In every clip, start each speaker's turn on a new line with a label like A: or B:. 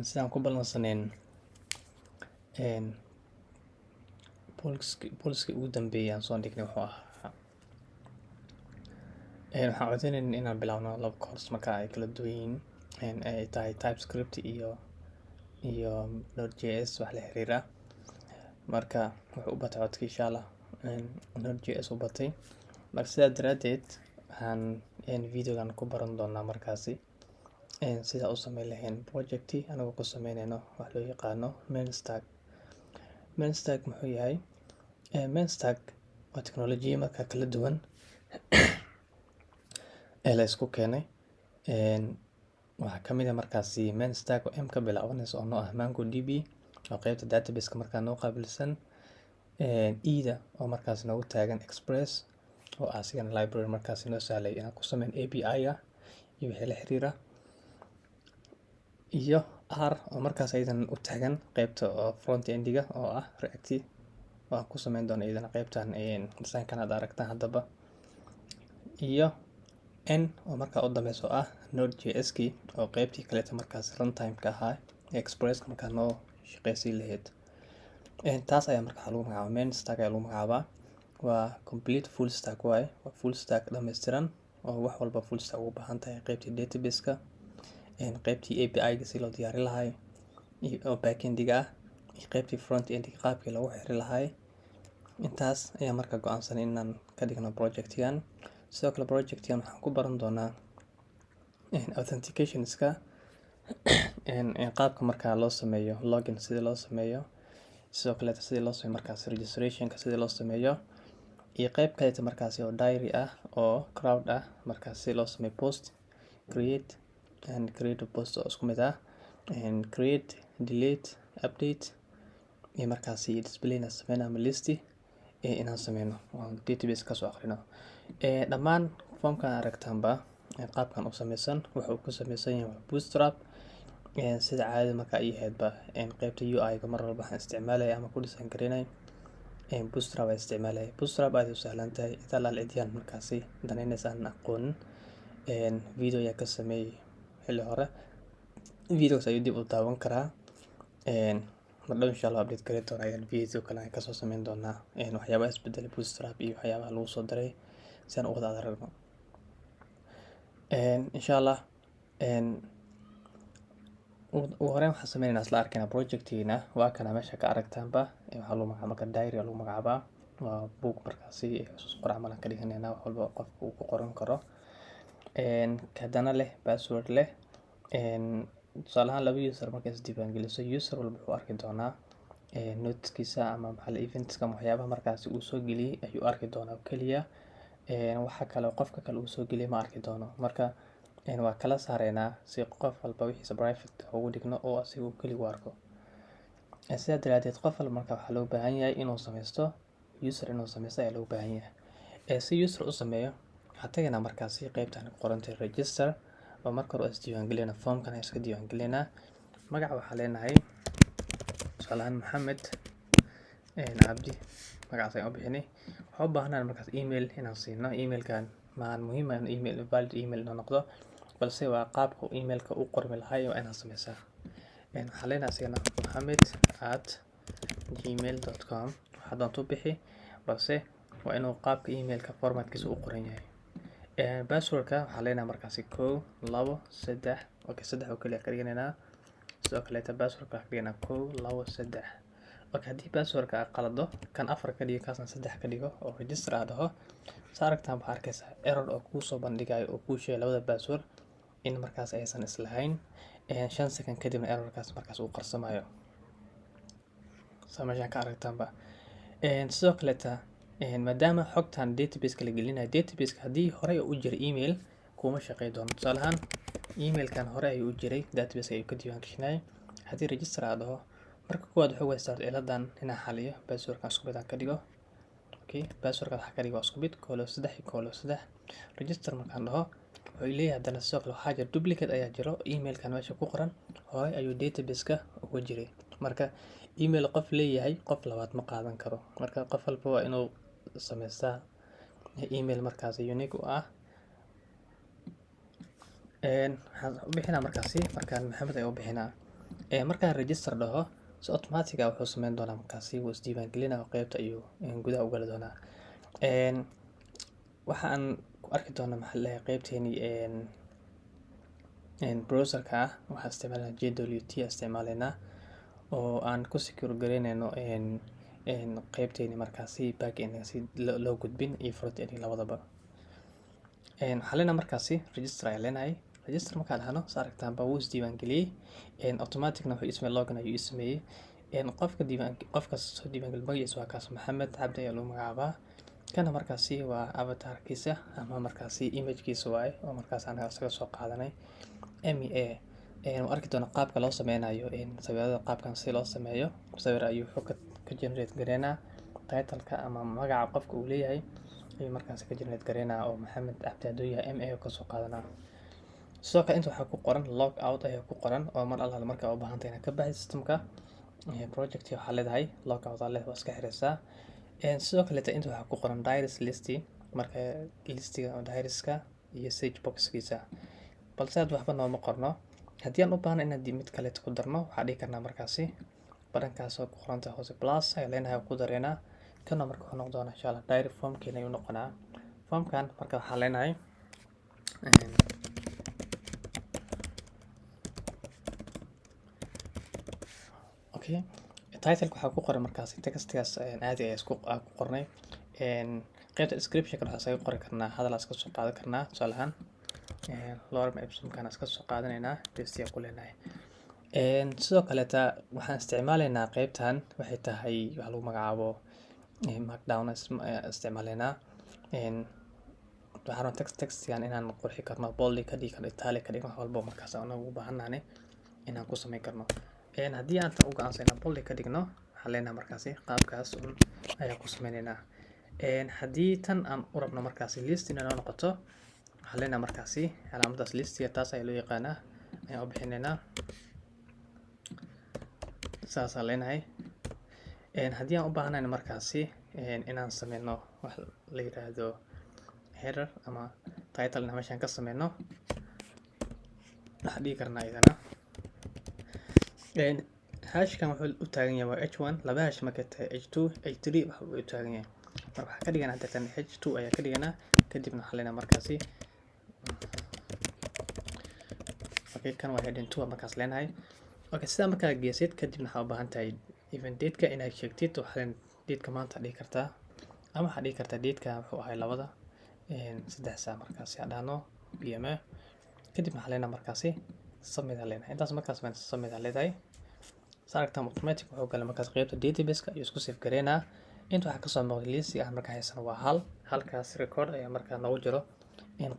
A: sidaan ku balansaneen booliskii ugu dambeeyay aan soo dhignay wuxuu ahaa waxaan codsanayn inaan bilaabno laba course marka ay kala duwan yihiin ay tahay TypeScript iyo Node.js wax la xiriira. Marka wuxuu u batay codka insha Allah Node.js u batay. Marka sidaa daraadeed waxaan videogan ku baran doonaa markaasi sida u sameyn lahayn projecti anagoo ku sameynayno wax loo yaqaano Mainstack. Mainstack muxuu yahay? Mainstack waa teknolojiya marka kala duwan la isku keenay. Waxaa ka mid ah markaasi Mainstack oo M ka bilaabanaysa oo noo ah MongoDB oo qaybta database-ka markaa noo qaabilsan. E-da oo markaas noogu taagan Express oo asigana library markaas noo sahlay inaan ku sameyn API-ga iyo wixii la xiriira. Iyo R oo markaas aydan u taagan qaybta front-end-ga oo ah React oo ku sameyn doona iyadana qaybtan design-kan aad aragtaan haddaba. Iyo N oo markaa u dambayso ah Node.js-ki oo qaybtii kaleeta markaas runtime-ka ahaa Express markaa noo shaqeysiin lahayd. Taas ayaa markaa lagu magacaabaa Mainstack ayaa lagu magacaabaa. Waa complete full stack waaye. Waa full stack dhammaystiran oo wax walba full stack ugu baahan tahay qaybtii database-ka, qaybtii API-ga si loo diyaari lahaay oo back-end-ga ah, iyo qaybtii front-end-ga qaabkii lagu xiri lahaay. Intaas ayaa markaa go'aansan inaan ka dhigno project-yan. Sidoo kale project-yan waxaan ku baran doonaa authentication-ska qaabka markaa loo sameeyo login sidii loo sameeyo, sidoo kale sidii loo sameeyo markaas registration-ka sidii loo sameeyo, iyo qayb kaleeta markaas oo diary ah oo crowd ah markaas sidii loo sameeyo post, create post oo isku mid ah, create, delete, update iyo markaas display na sameeyna ama listi inaan sameyno oo database ka soo akhrino. Dhammaan form-kan aragtaanba qaabkan u sameysan wuxuu ku sameysan yahay Bootstrap sida caadi markaa ay ahaydba qaybta UI-ga mar walba waxaan isticmaalay ama ku design gareynay Bootstrap ay isticmaalay. Bootstrap aad u sahlan tahay inta la leeyahay markaasi danaynaysan aqoon video ya ka sameeyay xilli hore videos ay dib u daawan karaa madhow insha Allah update gareyn doona ayaan video kale ka soo sameyn doonaa waxyaabaha isbedelay Bootstrap iyo waxyaabaha lagu soo daray si aan u wada aragno insha Allah. ugu horreyn waxaan sameynaynaa isla arkayna project-iina waa kana meesha ka aragtaanba waxaa lagu magacaabaa marka diary lagu magacaabaa. Waa book markaasi xusuus qoraal malan ka dhiganayna wax walba qofku uu ku qoran karo kadana leh password leh tusaale ahaan laba user markaas diiwaangeliso user walba wuxuu arki doonaa noteskiisa ama maxaa eventska waxyaabaha markaas uu soo geliyay ayuu arki doonaa kaliya. Waxa kale qofka kale uu soo geliyay ma arki doono. Marka waa kala saareynaa si qof walba wixiisa private ugu dhigno oo asigu kaliya u arko. Sidaa daraadeed qof walba markaa waxaa loo baahan yahay inuu sameysto user inuu sameysto ayaa loo baahan yahay. Si user u sameeyo waxaa tagaynaa markaasi qaybtan ku qorantay register oo marka hore is diiwaangelina form-kan ay iska diiwaangelina. Magaca waxaa leenahay tusaale ahaan Maxamed Cabdi magacaas ayaan u bixinay. Waxaan u baahnaa markaas email inaan siino. Email-kan maan muhiim ah email valid email inuu noqdo balse waa qaabka email-ka u qormi lahaay oo inaan sameysaa. Waxaa leenahay asigana mohammed@gmail.com waxaa doonto bixi balse waa inuu qaabka email-ka format-kiisa u qoran yahay. Password-ka waxaa leenahay markaasi 1 2 3 okay 3 oo kaliya ka dhiganayna. Sidoo kale password-ka ka dhigana 1 2 3 okay haddii password-ka qalado kan 4 ka dhigo kaasna 3 ka dhigo oo register aad aho saaragtaan waxaa arkaysaa error oo kuu soo bandhigayo oo kuu sheegay labada password in markaas aysan islahayn 5 second kadibna error-kaas markaas uu qarsamayo sameeyaan ka aragtaanba. Sidoo kale maadaama xogtan database-ka la gelinayo database-ka haddii hore u jiray email kuma shaqeyn doono. Tusaale ahaan email-kan hore ayuu u jiray database ayuu ka diiwaangashanay haddii register aad aho marka koowaad wuxuu haystaa ciladan inaan xaliyo password-ka isku mid ka dhigo. Okay password-ka waxa ka dhigo isku mid 3 register markaan dhaho wuxuu leeyahay haddana sidoo kale waxaa jira duplicate ayaa jiro email-kan meesha ku qoran hore ayuu database-ka ugu jiray. Marka email qof leeyahay qof labaad ma qaadan karo. Marka qof walba waa inuu sameystaa email markaas unique u ah waxaan u bixinaa markaasi markaan Maxamed ay u bixinaa markaan register dhaho si automatic ah wuxuu sameyn doonaa markaasi wuu isdiiwaangelinayo qaybta ayuu gudaha u gali doonaa. Waxaan ku arki doonaa maxaa la dhahay qaybteeni browserka ah waxaan isticmaalnaa JWT isticmaalaynaa oo aan ku secure gareynayno qaybteeni markaasi backend si loo gudbin iyo front end labadaba. waxaan leenahay markaasi register ayaan leenahay. register markaan dhahno saa aragtaanba wuu isdiiwaangeliyey automaticna wuxuu ismay login ayuu ismeeyey. qofka soo diiwaangeli magaciisa waa kaas Maxamed Cabdi ayaa lagu magacaabaa. kana markaasi waa avatarkiisa ama markaasi imagekiisa waaye oo markaas anaga isaga soo qaadanay MEA. waan arki doonaa qaabka loo sameynayo sawirada qaabkan si loo sameeyo. sawir ayuu wuxuu ka generate gareynaa title-ka ama magaca qofka uu leeyahay ayuu markaas ka generate gareynaa oo Maxamed Cabdi hadduu yahay MEA ka soo qaadanaa. sidoo kale inta waxaa ku qoran log out ayaa ku qoran oo mar allaale markaa u baahan tahay inaad ka baxid systemka project waxaa leedahay log out aa leedahay waa iska xiraysaa. sidoo kale inta waxaa ku qoran diaries list marka listiga oo diarieska iyo sage boxkiisa balse hadda waxba nooma qorno. haddii aan u baahno inaan mid kale ku darno waxaa dhihi karnaa markaasi barankaas oo ku qoranta hoose plus ayaa leenahay ku dareynaa. kana marka wuxuu noqon doonaa insha allah diary formkeena ayuu noqonaa. formkan marka waxaa leenahay okay title waxaa ku qoran markaasi textgaas caadi ayaa ku qornay. qaybta description waxaa isaga qori karnaa hadal iska soo qaadan karnaa tusaale ahaan lorem ipsum kana iska soo qaadanaynaa paste ku leenahay. sidoo kale waxaan isticmaalaynaa qaybtan waxay tahay waxa lagu magacaabo markdown isticmaalaynaa. waxaan textigan inaan qurxi karno bold ka dhigi karno italic ka dhigi wax walba markaas aan ugu baahanahay inaan ku sameyn karno. haddii aan u go'aansano bold ka dhigno waxaan leenahay markaasi qaabkaas ayaa ku sameynaynaa. haddii tan aan u rabno markaasi list inay noqoto waxaan leenahay markaasi calaamadaas listiga taas ayaa loo yaqaanaa ayaan u bixinaynaa saasaan leenahay. haddii aan u baahnayn markaasi inaan sameyno wax la yiraahdo header ama title na meeshaan ka sameyno waxaan dhigi karnaa iyadana hashkan wuxuu u taagan yahay waa h1 laba hash markay tahay h2 h3 waxa uu u taagan yahay marka waxaan ka dhiganaa hadda h2 ayaa ka dhiganaa kadibna waxaan leenahay markaasi okay kan waa heading 2 markaas leenahay. okay sidaa markaa geesid kadibna waxaa u baahan tahay event date-ka inaad sheegtid waxaan date-ka maanta dhigi kartaa ama waxaad dhigi kartaa date-ka wuxuu ahay 3 saac markaasi aan dhahno pm kadibna waxaan leenahay markaasi submit aan leenahay. intaas markaas baan submit aan leedahay. saaragtan automatic wuxuu galay markaas qaybta database-ka iyo isku save gareynaa. inta waxaa kasoo muuqda listiga aan markaa haysan waa halkaas record ayaa markaa noogu jiro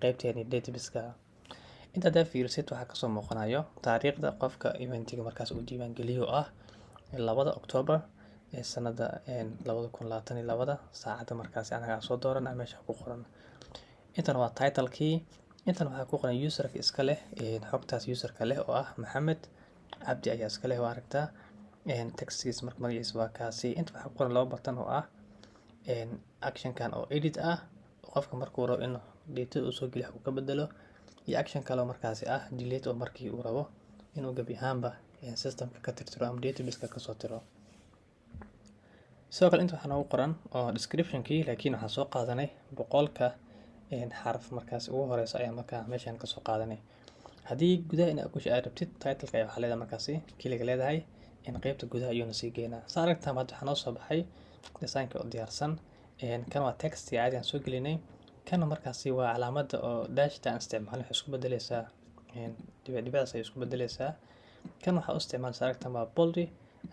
A: qaybteeni database-ka. inta hadaa fiirisid waxaa kasoo muuqanayo taariikhda qofka eventiga markaas uu diiwaangeliyo ah 2 October sanada 2022 saacada markaas anaga soo dooran meesha ku qoran. intan waa title-kii. intan waxaa ku qoran user-ka iska leh xogtaas user-ka leh oo ah Maxamed Cabdi ayaa iska leh waa aragtaa. textgiisa marka magaciisa waa kaasi. inta waxaa ku qoran 2 button oo ah action-kan oo edit ah qofka markuu rabo in data uu soo geliyo uu ka bedelo iyo action kale oo markaasi ah delete oo markii uu rabo inuu gabi ahaanba systemka ka tirtiro ama database-ka ka soo tiro. sidoo kale inta waxaa noogu qoran oo description-kii laakiin waxaan soo qaadanay boqolka xaraf markaas ugu horeysa ayaa markaa meeshaan ka soo qaadanay. haddii gudaha inaad ku aad rabtid title-ka ayaa waxaa leedahay markaasi kiliga leedahay qaybta gudaha ayuuna sii geynaa. saa aragtaan hadda waxaa noo soo baxay design-ka oo diyaarsan. kan waa text caadi aan soo gelinay. kana markaasi waa calaamada oo dashta aan isticmaalin waxay isku bedelaysaa dhibicdaas ay isku bedelaysaa. kan waxaa u isticmaalay aragtan waa bold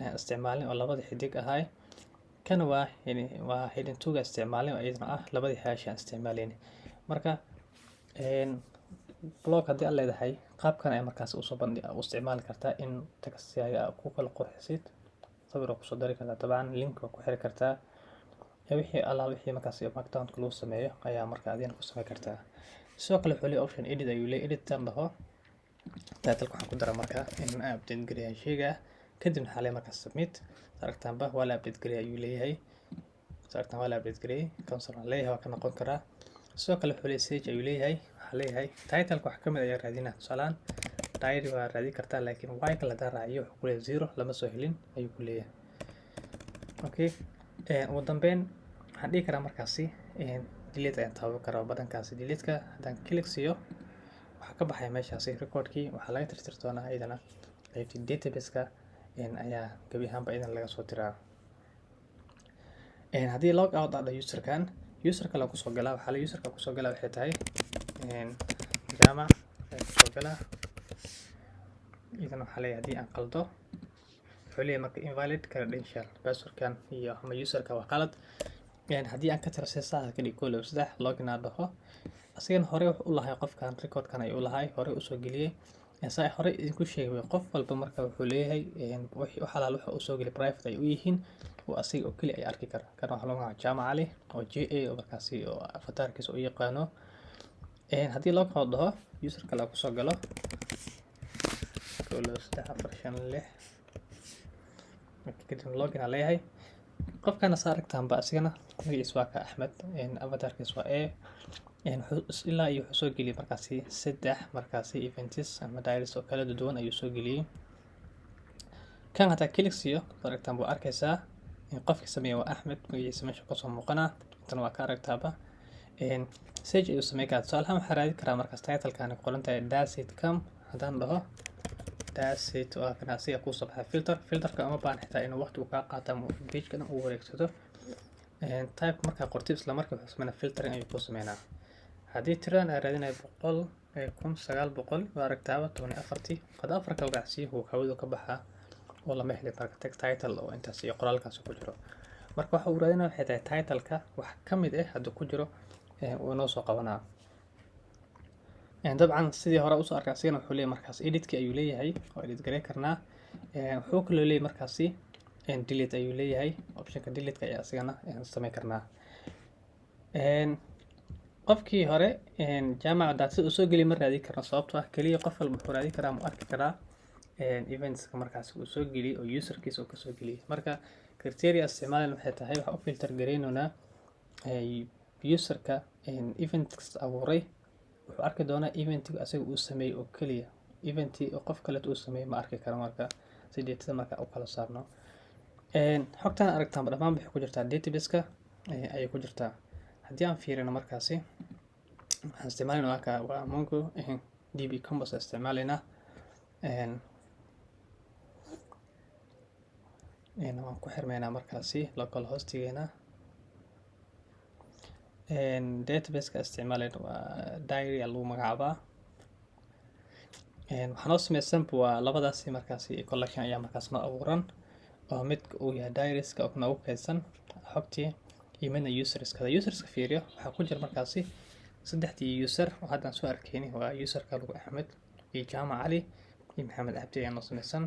A: aan isticmaalin oo labada xidig ahay. kana waa heading 2 ga isticmaalin oo iyadana ah labadii hash aan isticmaalin. marka blog haddii aad leedahay qaabkan ayaa markaas u isticmaali kartaa in textiga ku kala qurxisid sawir ku soo dari kartaa tabcan link ku xiri kartaa wixii markaas markdown-ka lagu sameeyo ayaa markaa adina ku sameyn kartaa. sidoo kale wuxuu leeyahay option edit ayuu leeyahay. edit tan dhaho title waxaan ku daraa markaa in aan update gareeyo shayga kadibna waxaa leeyahay markaas submit. aragtaanba waa la update gareeyo ayuu leeyahay. aragtaan waa la update gareeyay cancel aan leeyahay waa ka noqon karaa. sidoo kale wuxuu leeyahay sage ayuu leeyahay waxaa leeyahay title wax kamid ayaa raadinaa tusaalaan diary waa raadi kartaa, laakiin y kala hadaan raaciyo wuxuu ku leeyahay 0 lama soo helin ayuu ku leeyahay. Okay, ugu dambeyn waxaan dhihi karaa markaasi delete ayaan taaban karaa badankaasi delete-ka. haddaan click siiyo waxaa ka baxaya meeshaasi recordkii, waxaa laga tirtiri doonaa iyadana qaybtii database-ka ayaa gabi ahaanba idan laga soo tiraa. haddii log out dhacdo userka la kusoo galaa, waxaa la userka kusoo galaa waxay tahay jaamac kusoo galaa. idan waxaa leeyahay haddii aan qaldo wuxuu leeyahay marka invalid credential, passwordkan iyo ama userka waa qalad. haddii aan ka tiro saacad ka dhig 1 login aan dhaho, asigana hore wuxuu u lahay qofkan recordkan ayuu lahay hore usoo geliyey. saa hore idinku sheegay qof walba marka wuxuu leeyahay wixii xalaal waxa uu soo geliyay private ay u yihiin oo asiga oo kali ay arki kara. kan waxa lagu magacaabaa Jaamac Ali oo JA oo markaasi oo avatarkiisa u yaqaano. haddii log out dhaho userka la kusoo galo 1 kadib login aan leeyahay. qofkana saa aragtaanba asigana magaciisa waa ka Axmed, avatarkiisa waa ilaa iyo wuxuu soo geliyay markaasi 3 markaasi events ama diaries oo kala duwan ayuu soo geliyay. kan hataa click siiyo aragtaan buu arkaysaa qofkii sameeyay waa Axmed, magaciisa meesha kasoo muuqana intan waa ka aragtaaba. search ayuu sameeyay kaad su'aalaha waxaa raadi karaa markaas title-kan qoran tahay does it come. haddaan dhaho does it waa kan asiga ku soo baxay filterka ama baan xitaa inuu waqti uu ka qaato ama page-kan uu wareegsado. type markaa qortid isla markaa wuxuu sameeyaa filtering ayuu ku sameeyaa. haddii tiraan ay raadinayo 900 waa aragtaaba 14 qad afarka wacsiyo uu hawada ka baxaa oo lama helin marka text title oo intaas iyo qoraalkaas ku jiro. marka waxa uu raadinayo waxay tahay title-ka wax ka mid ah hadduu ku jiro uu noo soo qabanaa. dabcan sidii hore usoo arkay asigana wuxuu leeyahay markaas edit-ki ayuu leeyahay oo edit gareyn karnaa. wuxuu kaloo leeyahay markaasi delete ayuu leeyahay, optionka delete-ka ayaa asigana sameyn karnaa. qofkii hore jaamac data uu soo geliyay ma raadi karno sababtoo ah kaliya qof walba wuxuu raadi karaa ma arki karaa events-ka markaas uu soo geliyay oo userkiisa uu ka soo geliyay. marka criteria isticmaalan waxay tahay waxa u filter gareynona userka events abuuray wuxuu arki doonaa event-iga asaga uu sameeyay oo kaliya, event-i oo qof kale uu sameeyay ma arki karo. marka si data marka u kala saarno xogtan aragtaan dhammaan waxay ku jirtaa database-ka ayay ku jirtaa. haddii aan fiirino markaasi waxaan isticmaalnaa waa Mongo DB Compass isticmaalnaa. waan ku xirmeynaa markaasi local hostigeena. database-ka isticmaalnaa waa diary lagu magacaabaa. waxaan oo sameysan waa labadaasi markaasi collection ayaa markaas noo abuuran oo mid uu yahay diaries-ka oo nagu kaydsan xogtii imana userska fiiriyo waxaa ku jira markaasi 3 user oo haddaan soo arkeyni waa userka lagu Axmed iyo Jaamac Ali iyo Maxamed Abdi ayaa noo sameysan.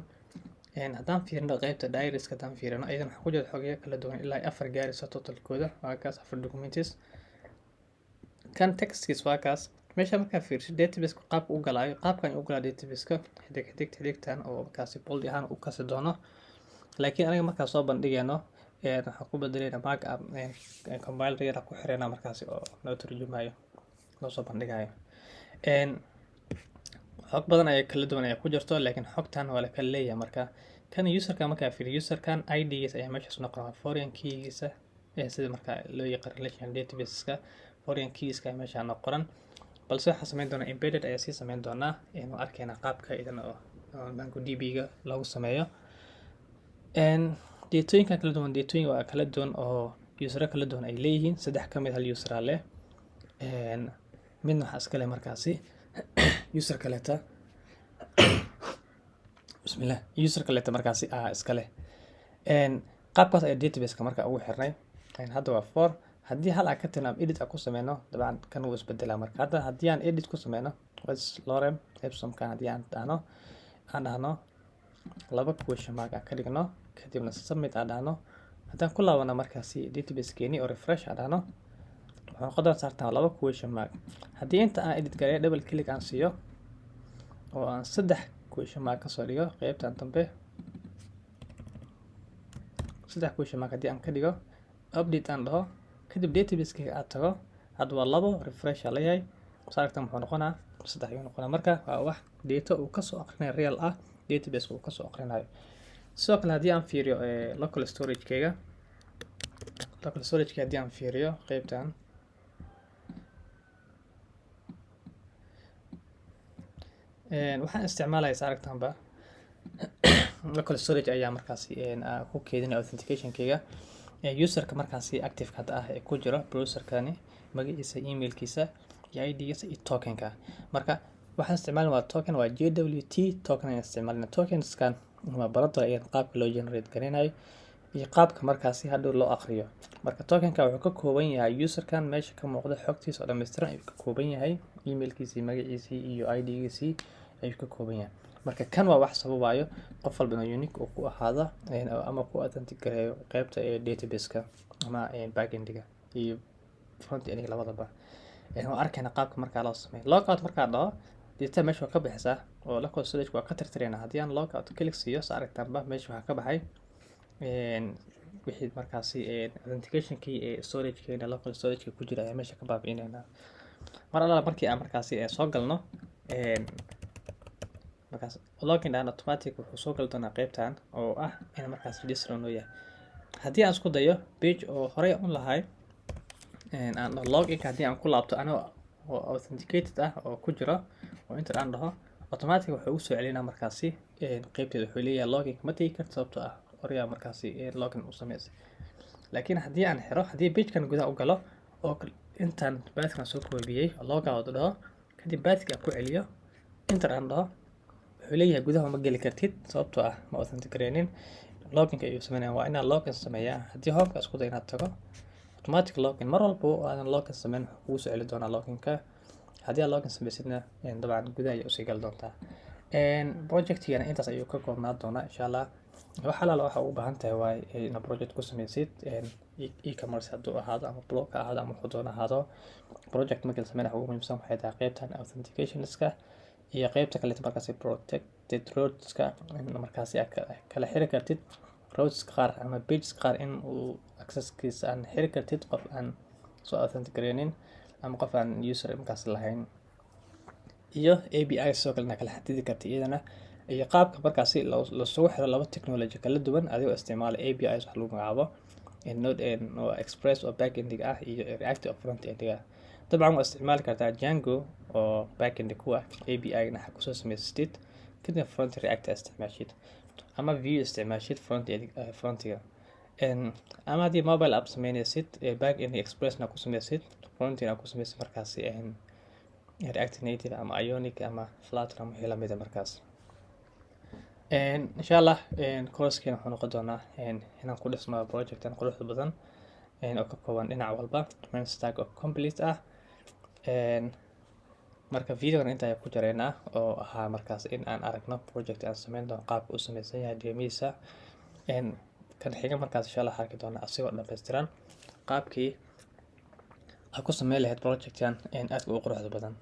A: haddaan fiirino qaybta diaries-ka haddaan fiirino idan waxaa ku jira xogyo kala duwan ilaa 4 gaaraysa totalkooda waa kaas 4 documents. kan textkiis waa kaas meesha markaa fiiriso database-ka qaabka u galaayo qaabkan u galaa database-ka xidig oo markaasi bold ahaan u kasi doono. laakiin aniga markaa soo bandhigayno waxaan ku bedelayna markup compiler yar ku xireyna markaasi oo noo turjumayo noo soo bandhigayo. xog badan ay kala duwan ay ku jirto laakiin xogtan waa la kala leeyahay. marka kan userka markaa fiiriyo userkan ID-giisa ayaa meeshaas noqon foreign key-giisa sida markaa loo yaqaan relation database-ka foreign keys-ka meesha noqon. balse waxaan sameyn doonaa embedded ayaa sii sameyn doonaa inuu arkayna qaabka idan oo Mongo DB-ga lagu sameeyo. deetooyinka kala duwan deetooyin waa kala duwan oo user kala duwan ay leeyihiin 3 ka mid hal user leh. midna waxa iska leh markaasi user kaleta user kaleta markaasi iska leh. qaabkaas ayaa database-ka markaa ugu xirnay. hadda waa 4 haddii hal aan ka tirnaa edit aan ku sameyno dabcan kan wuu isbedelaa. marka hadda haddii aan edit ku sameyno lorem epsomkan haddii aan dhahno 2 question mark aan ka dhigno kadibna submit aan dhahno haddaan ku laabano markaasi database-keeni oo refresh aan dhahno waxaan qodar saartaa 2 question mark. haddii inta aan edit gareeyo double click aan siiyo oo aan 3 question mark ka soo dhigo qaybtan dambe 3 question mark haddii aan ka dhigo update aan dhaho kadib database-ka aad tago hadda waa 2 refresh aan leeyahay. saartan wuxuu noqonaa qaabka 3 ayuu noqonaa. Marka waa wax data uu ka soo aqrinayo real ah, database uu ka soo aqrinayo. Sidoo kale haddii aan fiiriyo local storage-kayga haddii aan fiiriyo qaybtan waxaan isticmaalaya aragtaanba local storage ayaa markaasi ku keedinaya authentication-kayga userka markaasi active hadda ah ee ku jira browser-kani magaciisa, emailkiisa, iyo ID-giisa iyo token-ka. Marka waxaan isticmaalna waa token, waa JWT token ayaan isticmaalna. Tokens-kan waa barada qaabka loo generate garanayo iyo qaabka markaasi hadhow loo aqriyo. Marka token-ka wuxuu ka kooban yahay user-kan meesha ka muuqda xogtiisa oo dhammaystiran ayuu ka kooban yahay, emailkiisa, magaciisa iyo ID-giisa ayuu ka kooban yahay. Marka kan waa wax sababayo qof walba inuu unique ku ahaado ama ku authentic gareeyo qaybta database-ka ama backend-ga iyo front-end labadaba. Waan arkayna qaabka marka loo sameeyo logout. Marka dhaho data meesha ka bixisa oo local storage waa ka tirtirayna. Haddii aan logout click siiyo aragtaanba meesha waxa ka baxay wixii markaasi authentication-kii storage-keena local storage-ka ku jira ayaa meesha ka baabi'inayna. Mar alla markii aan markaasi soo galno markaas login aan automatic wuxuu soo gali doonaa qaybtan oo ah in markaas register noo yahay. Haddii aan isku dayo page oo horey u lahay aan login haddii aan ku laabto anoo authenticated ah oo ku jira oo enter aan dhaho automatic wuxuu u soo celinaa markaasi qaybteeda wuxuu leeyahay login ma tagi karto sababtoo ah horey markaasi login u sameysay. Laakiin haddii aan xiro haddii page-kan gudaha u galo oo intaan baadhkan soo koobiyay logout dhaho kadib baadhka ku celiyo enter aan dhaho wuxuu leeyahay gudaha ma geli kartid sababtoo ah ma authentic gareynin. Login ayuu sameynaa waa inaad login sameeyaa. Haddii home-ka isku day inaad tago automatic login mar walba oo aan login sameyn wuxuu kugu soo celi doonaa login-ka. Haddii aad login sameysidna dabcan gudaha ayay u sii gali doontaa. Project-kana intaas ayuu ka koobnaan doonaa insha Allah. Waxa la waxa u baahan tahay waa inaad project ku sameysid e-commerce hadduu ahaado ama blog ahaado ama wuxuu doona ahaado. Project markii la sameeyo ugu muhiimsan waxay tahay qaybtan authentication-ka iyo qaybta kale markaasi protected routes-ka markaasi kala xiri kartid routes qaar ama pages qaar in uu access-kiisa aan xiri kartid qof aan soo authentic gareynin ama qof aan user markaas lahayn. Iyo API soo kale kala xadidi kartid iyadana iyo qaabka markaasi la soo xiro laba technology kala duwan adigoo isticmaala APIs wax lagu magacaabo Node oo Express oo backend ah iyo React oo front-end ah. dabcan waa isticmaali kartaa Django oo backend ku ah API-na waxa ku soo sameysatid kadib front React isticmaashid ama Vue isticmaashid front-iga ama haddii mobile app sameynaysid backend Express-na ku sameysid front-ina ku sameysid markaasi React Native ama Ionic ama Flutter ama wixii la mid ah markaas. insha Allah course-keena wuxuu noqon doonaa inaan ku dhismo project-an qurux badan oo ka kooban dhinac walba main stack oo complete ah. marka video-gan inta ayaan ku jareynaa oo ahaa markaas in aan aragno project aan sameyn doono qaabka uu sameysan yahay demiisa kan xiga markaas insha Allah arki doona asigoo dhameystiran qaabkii aad ku sameyn lahayd project-kan aad u quruxda badan.